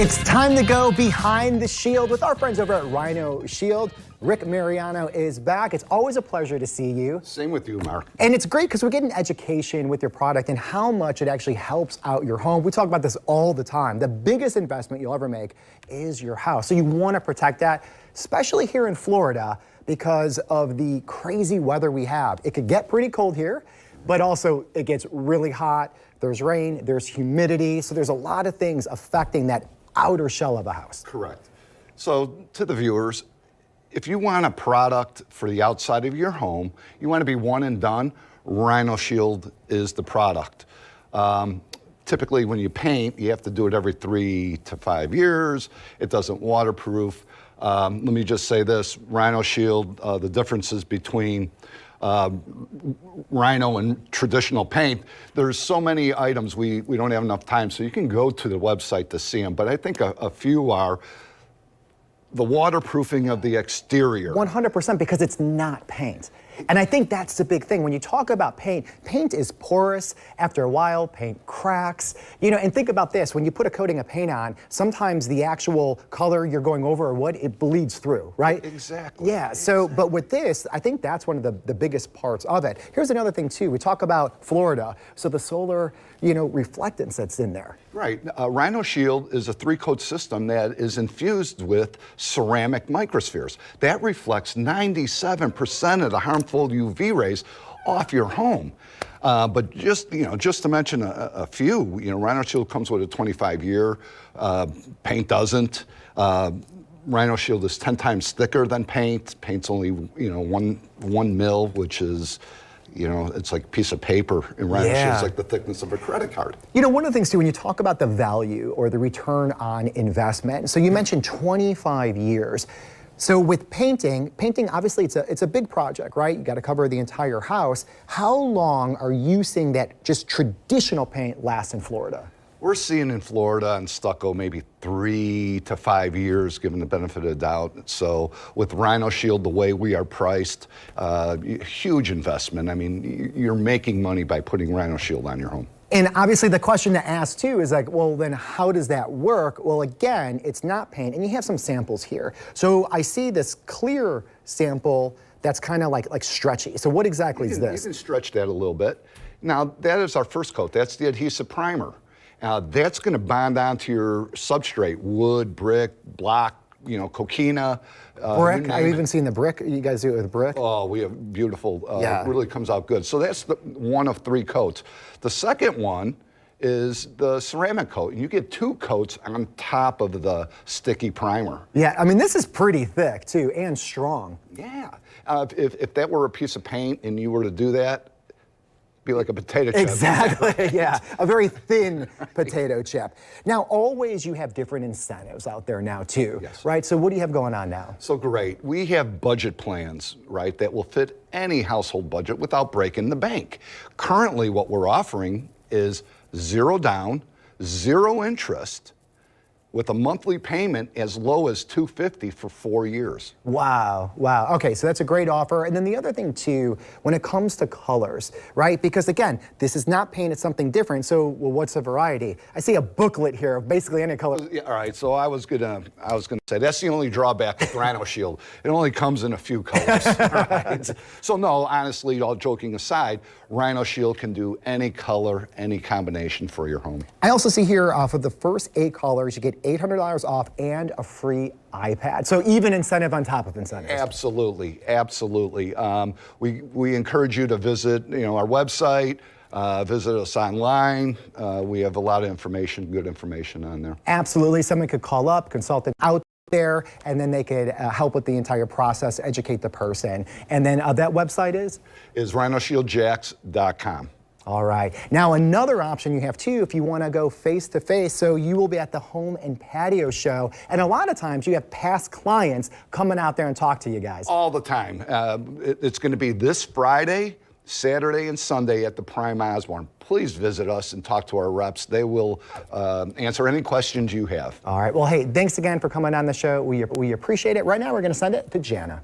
It's time to go behind the shield with our friends over at Rhino Shield. Rick Mariano is back. It's always a pleasure to see you. Same with you, Mark. And it's great because we're getting education with your product and how much it actually helps out your home. We talk about this all the time. The biggest investment you'll ever make is your house. So you want to protect that, especially here in Florida because of the crazy weather we have. It could get pretty cold here, but also it gets really hot. There's rain, there's humidity. So there's a lot of things affecting that outer shell of a house. Correct. So to the viewers, if you want a product for the outside of your home, you want to be one and done, Rhino Shield is the product. Typically when you paint, you have to do it every 3 to 5 years. It doesn't waterproof. Let me just say this, Rhino Shield, the differences between Rhino and traditional paint, there's so many items we don't have enough time, so you can go to the website to see them, but I think a few are the waterproofing of the exterior. 100% because it's not paint. And I think that's the big thing. When you talk about paint, paint is porous. After a while, paint cracks. You know, and think about this. When you put a coating of paint on, sometimes the actual color you're going over or wood, it bleeds through, right? Exactly. Yeah, so, but with this, I think that's one of the biggest parts of it. Here's another thing too. We talk about Florida, so the solar, reflectance that's in there. Right. Rhino Shield is a 3-coat system that is infused with ceramic microspheres. That reflects 97% of the harmful UV rays off your home. But just to mention a few, Rhino Shield comes with a 25-year. Paint doesn't. Rhino Shield is 10 times thicker than paint. Paint's only, 1 mil, which is, it's like a piece of paper. And Rhino Shield's like the thickness of a credit card. One of the things too, when you talk about the value or the return on investment, so you mentioned 25 years. So with painting obviously it's a big project, right? You got to cover the entire house. How long are you seeing that just traditional paint last in Florida? We're seeing in Florida and stucco maybe 3 to 5 years, given the benefit of the doubt. So with Rhino Shield, the way we are priced, huge investment. I mean, you're making money by putting Rhino Shield on your home. And obviously the question to ask too is like, well, then how does that work? Well, again, it's not paint, and you have some samples here. So I see this clear sample that's kind of like stretchy. So what exactly is this? You can stretch that a little bit. Now, that is our first coat. That's the adhesive primer. That's going to bond onto your substrate, wood, brick, block, coquina. Brick, I've even seen the brick. You guys do it with brick? Oh, we have beautiful, it really comes out good. So that's one of 3 coats. The second one is the ceramic coat. And you get 2 coats on top of the sticky primer. Yeah, I mean, this is pretty thick too, and strong. Yeah, if that were a piece of paint and you were to do that, be like a potato chip. Exactly, yeah, a very thin potato chip. Now, always you have different incentives out there now too, right? So what do you have going on now? So great, we have budget plans, right, that will fit any household budget without breaking the bank. Currently, what we're offering is 0 down, 0 interest, with a monthly payment as low as $250 for 4 years. Wow, wow. Okay, so that's a great offer. And then the other thing too, when it comes to colors, right? Because again, this is not paint, it's something different. So, well, what's a variety? I see a booklet here of basically any color. Yeah, all right, so I was gonna say that's the only drawback with Rhino Shield. It only comes in a few colors. Right? So no, honestly, all joking aside, Rhino Shield can do any color, any combination for your home. I also see here for the first 8 colors, you get $800 off and a free iPad. So even incentive on top of incentives. Absolutely, absolutely. We encourage you to visit, our website, visit us online. We have a lot of information, good information on there. Absolutely. Someone could call up, consultant out there, and then they could help with the entire process, educate the person. And then that website is rhinoshieldjacks.com. All right. Now, another option you have too, if you want to go face-to-face, so you will be at the Home and Patio Show, and a lot of times you have past clients coming out there and talk to you guys. All the time. It's going to be this Friday, Saturday, and Sunday at the Prime Osborne. Please visit us and talk to our reps. They will answer any questions you have. All right. Well, hey, thanks again for coming on the show. We appreciate it. Right now, we're going to send it to Jana.